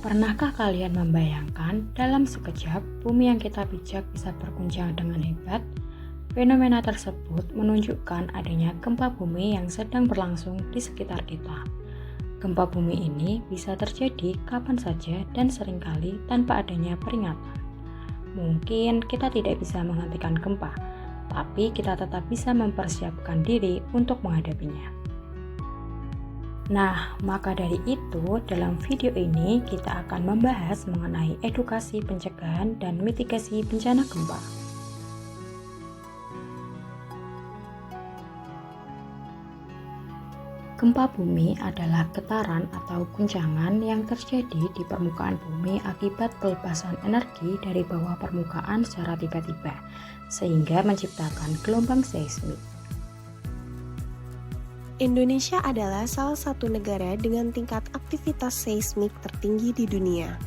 Pernahkah kalian membayangkan dalam sekejap bumi yang kita pijak bisa berguncang dengan hebat? Fenomena tersebut menunjukkan adanya gempa bumi yang sedang berlangsung di sekitar kita. Gempa bumi ini bisa terjadi kapan saja dan seringkali tanpa adanya peringatan. Mungkin kita tidak bisa menghentikan gempa, tapi kita tetap bisa mempersiapkan diri untuk menghadapinya. Nah, maka dari itu, dalam video ini kita akan membahas mengenai edukasi pencegahan dan mitigasi bencana gempa. Gempa bumi adalah getaran atau guncangan yang terjadi di permukaan bumi akibat pelepasan energi dari bawah permukaan secara tiba-tiba, sehingga menciptakan gelombang seismik. Indonesia adalah salah satu negara dengan tingkat aktivitas seismik tertinggi di dunia.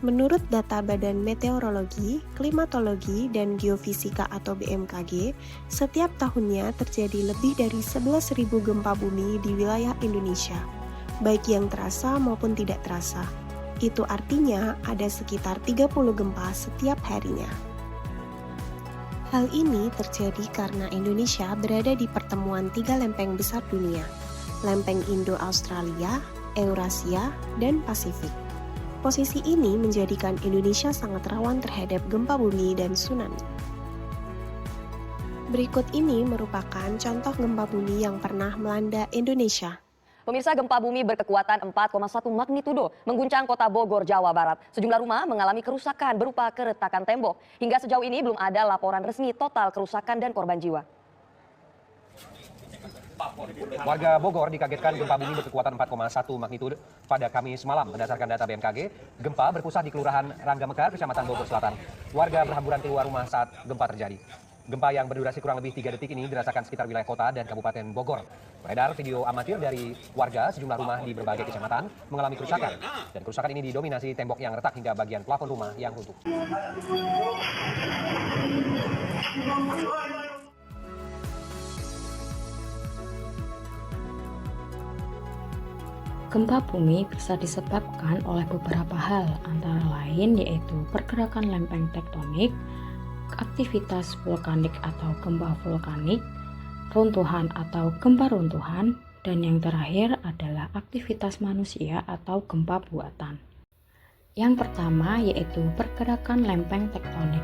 Menurut data Badan Meteorologi, Klimatologi, dan Geofisika atau BMKG, setiap tahunnya terjadi lebih dari 11.000 gempa bumi di wilayah Indonesia, baik yang terasa maupun tidak terasa. Itu artinya ada sekitar 30 gempa setiap harinya. Hal ini terjadi karena Indonesia berada di pertemuan 3 lempeng besar dunia, lempeng Indo-Australia, Eurasia, dan Pasifik. Posisi ini menjadikan Indonesia sangat rawan terhadap gempa bumi dan tsunami. Berikut ini merupakan contoh gempa bumi yang pernah melanda Indonesia. Pemirsa, gempa bumi berkekuatan 4,1 magnitudo mengguncang kota Bogor, Jawa Barat. Sejumlah rumah mengalami kerusakan berupa keretakan tembok. Hingga sejauh ini belum ada laporan resmi total kerusakan dan korban jiwa. Warga Bogor dikagetkan gempa bumi berkekuatan 4,1 magnitudo pada Kamis malam. Berdasarkan data BMKG, gempa berpusat di Kelurahan Rangga Mekar, Kecamatan Bogor Selatan. Warga berhamburan keluar rumah saat gempa terjadi. Gempa yang berdurasi kurang lebih 3 detik ini dirasakan sekitar wilayah kota dan Kabupaten Bogor. Beredar video amatir dari warga sejumlah rumah di berbagai kecamatan mengalami kerusakan. Dan kerusakan ini didominasi tembok yang retak hingga bagian plafon rumah yang runtuh. Gempa bumi bisa disebabkan oleh beberapa hal, antara lain yaitu pergerakan lempeng tektonik, aktivitas vulkanik atau gempa vulkanik, runtuhan atau gempa runtuhan, dan yang terakhir adalah aktivitas manusia atau gempa buatan. Yang pertama yaitu pergerakan lempeng tektonik.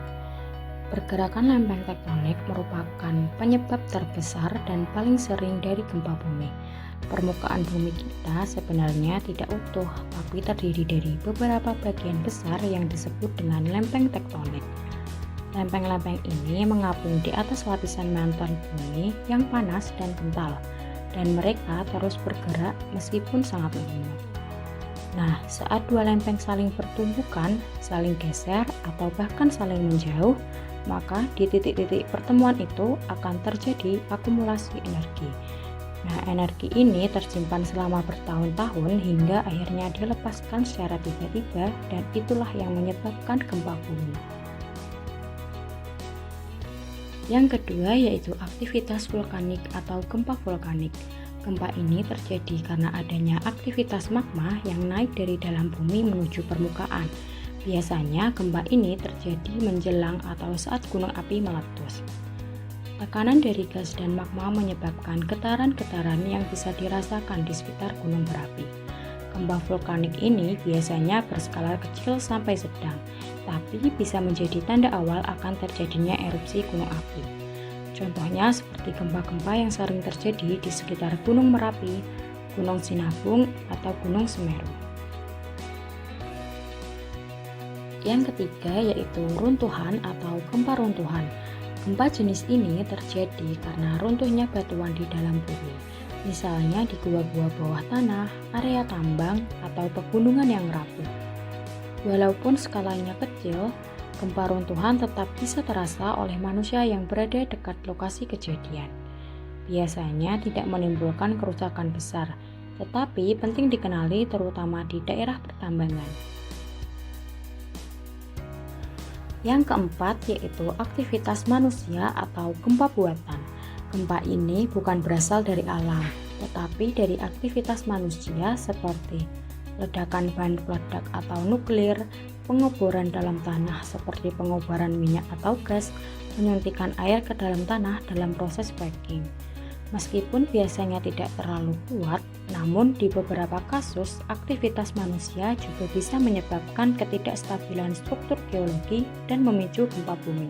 Pergerakan lempeng tektonik merupakan penyebab terbesar dan paling sering dari gempa bumi. Permukaan bumi kita sebenarnya tidak utuh, tapi terdiri dari beberapa bagian besar yang disebut dengan lempeng tektonik. Lempeng-lempeng ini mengapung di atas lapisan mantel bumi yang panas dan kental, dan mereka terus bergerak meskipun sangat lemah. Nah, saat dua lempeng saling bertumbukan, saling geser, atau bahkan saling menjauh, maka di titik-titik pertemuan itu akan terjadi akumulasi energi. Nah, energi ini tersimpan selama bertahun-tahun hingga akhirnya dilepaskan secara tiba-tiba, dan itulah yang menyebabkan gempa bumi. Yang kedua yaitu aktivitas vulkanik atau gempa vulkanik. Gempa ini terjadi karena adanya aktivitas magma yang naik dari dalam bumi menuju permukaan. Biasanya gempa ini terjadi menjelang atau saat gunung api meletus. Tekanan dari gas dan magma menyebabkan getaran-getaran yang bisa dirasakan di sekitar gunung berapi. Gempa vulkanik ini biasanya berskala kecil sampai sedang, tapi bisa menjadi tanda awal akan terjadinya erupsi gunung api. Contohnya seperti gempa-gempa yang sering terjadi di sekitar Gunung Merapi, Gunung Sinabung, atau Gunung Semeru. Yang ketiga yaitu runtuhan atau gempa runtuhan. Gempa jenis ini terjadi karena runtuhnya batuan di dalam bumi, misalnya di gua-gua bawah tanah, area tambang, atau pegunungan yang rapuh. Walaupun skalanya kecil, gempa runtuhan tetap bisa terasa oleh manusia yang berada dekat lokasi kejadian. Biasanya tidak menimbulkan kerusakan besar, tetapi penting dikenali terutama di daerah pertambangan. Yang keempat yaitu aktivitas manusia atau gempa buatan. Gempa ini bukan berasal dari alam, tetapi dari aktivitas manusia seperti ledakan bahan peledak atau nuklir, pengoboran dalam tanah seperti pengobaran minyak atau gas, menyuntikkan air ke dalam tanah dalam proses fracking. Meskipun biasanya tidak terlalu kuat, namun di beberapa kasus aktivitas manusia juga bisa menyebabkan ketidakstabilan struktur geologi dan memicu gempa bumi.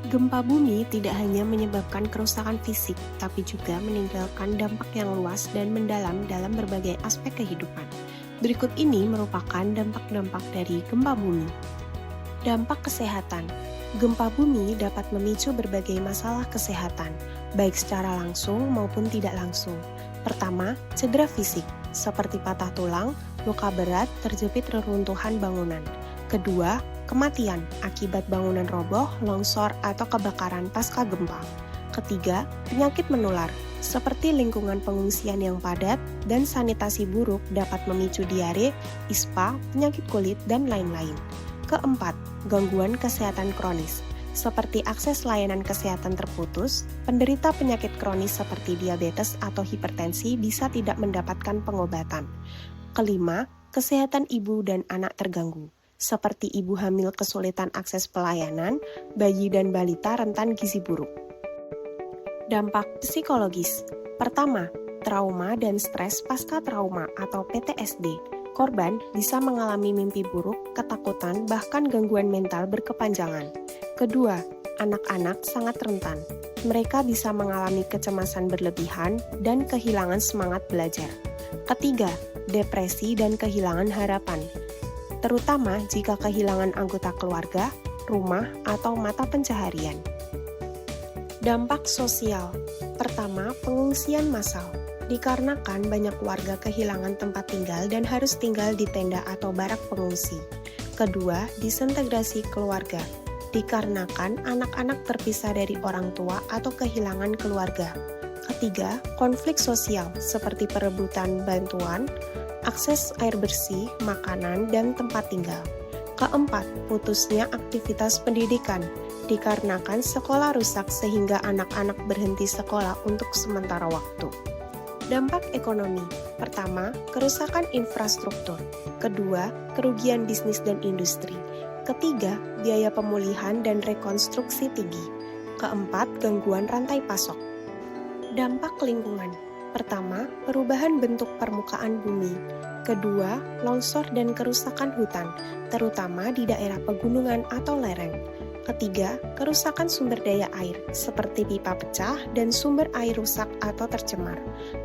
Gempa bumi tidak hanya menyebabkan kerusakan fisik, tapi juga meninggalkan dampak yang luas dan mendalam dalam berbagai aspek kehidupan. Berikut ini merupakan dampak-dampak dari gempa bumi. Dampak kesehatan. Gempa bumi dapat memicu berbagai masalah kesehatan, baik secara langsung maupun tidak langsung. Pertama, cedera fisik, seperti patah tulang, luka berat, terjepit reruntuhan bangunan. Kedua, kematian akibat bangunan roboh, longsor, atau kebakaran pasca gempa. Ketiga, penyakit menular, seperti lingkungan pengungsian yang padat dan sanitasi buruk dapat memicu diare, ispa, penyakit kulit, dan lain-lain. Keempat, gangguan kesehatan kronis, seperti akses layanan kesehatan terputus, penderita penyakit kronis seperti diabetes atau hipertensi bisa tidak mendapatkan pengobatan. Kelima, kesehatan ibu dan anak terganggu, seperti ibu hamil kesulitan akses pelayanan, bayi dan balita rentan gizi buruk. Dampak psikologis. Pertama, trauma dan stres pasca trauma atau PTSD. Korban bisa mengalami mimpi buruk, ketakutan, bahkan gangguan mental berkepanjangan. Kedua, anak-anak sangat rentan. Mereka bisa mengalami kecemasan berlebihan dan kehilangan semangat belajar. Ketiga, depresi dan kehilangan harapan, terutama jika kehilangan anggota keluarga, rumah, atau mata pencaharian. Dampak sosial. Pertama, pengungsian massal. Dikarenakan banyak warga kehilangan tempat tinggal dan harus tinggal di tenda atau barak pengungsi. Kedua, disintegrasi keluarga. Dikarenakan anak-anak terpisah dari orang tua atau kehilangan keluarga. Ketiga, konflik sosial seperti perebutan bantuan, akses air bersih, makanan, dan tempat tinggal. Keempat, putusnya aktivitas pendidikan. Dikarenakan sekolah rusak sehingga anak-anak berhenti sekolah untuk sementara waktu. Dampak ekonomi. Pertama, kerusakan infrastruktur. Kedua, kerugian bisnis dan industri. Ketiga, biaya pemulihan dan rekonstruksi tinggi. Keempat, gangguan rantai pasok. Dampak lingkungan. Pertama, perubahan bentuk permukaan bumi. Kedua, longsor dan kerusakan hutan, terutama di daerah pegunungan atau lereng. Ketiga, kerusakan sumber daya air, seperti pipa pecah dan sumber air rusak atau tercemar.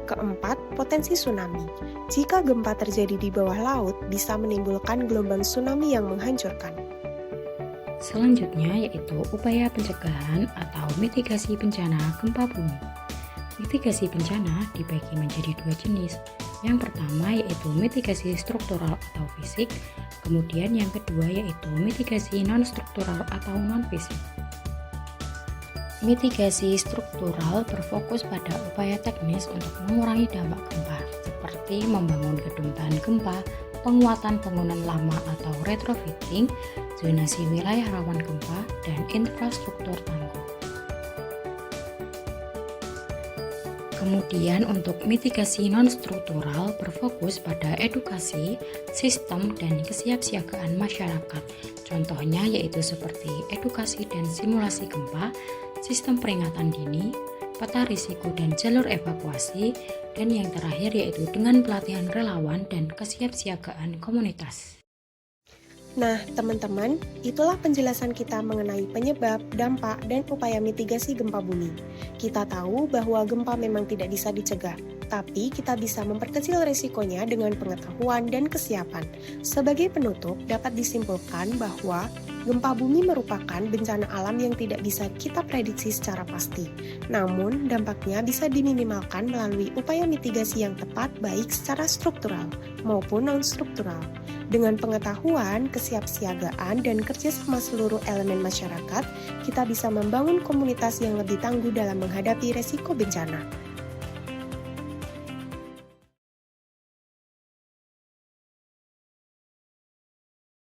Keempat, potensi tsunami. Jika gempa terjadi di bawah laut, bisa menimbulkan gelombang tsunami yang menghancurkan. Selanjutnya yaitu upaya pencegahan atau mitigasi bencana gempa bumi. Mitigasi bencana dibagi menjadi dua jenis. Yang pertama yaitu mitigasi struktural atau fisik, kemudian yang kedua yaitu mitigasi non-struktural atau non-fisik. Mitigasi struktural berfokus pada upaya teknis untuk mengurangi dampak gempa, seperti membangun gedung tahan gempa, penguatan bangunan lama atau retrofitting, zonasi wilayah rawan gempa, dan infrastruktur tangguh. Kemudian untuk mitigasi non-struktural berfokus pada edukasi, sistem, dan kesiapsiagaan masyarakat. Contohnya yaitu seperti edukasi dan simulasi gempa, sistem peringatan dini, peta risiko dan jalur evakuasi, dan yang terakhir yaitu dengan pelatihan relawan dan kesiapsiagaan komunitas. Nah, teman-teman, itulah penjelasan kita mengenai penyebab, dampak, dan upaya mitigasi gempa bumi. Kita tahu bahwa gempa memang tidak bisa dicegah, tapi kita bisa memperkecil resikonya dengan pengetahuan dan kesiapan. Sebagai penutup, dapat disimpulkan bahwa gempa bumi merupakan bencana alam yang tidak bisa kita prediksi secara pasti. Namun, dampaknya bisa diminimalkan melalui upaya mitigasi yang tepat baik secara struktural maupun non-struktural. Dengan pengetahuan, kesiapsiagaan, dan kerjasama seluruh elemen masyarakat, kita bisa membangun komunitas yang lebih tangguh dalam menghadapi resiko bencana.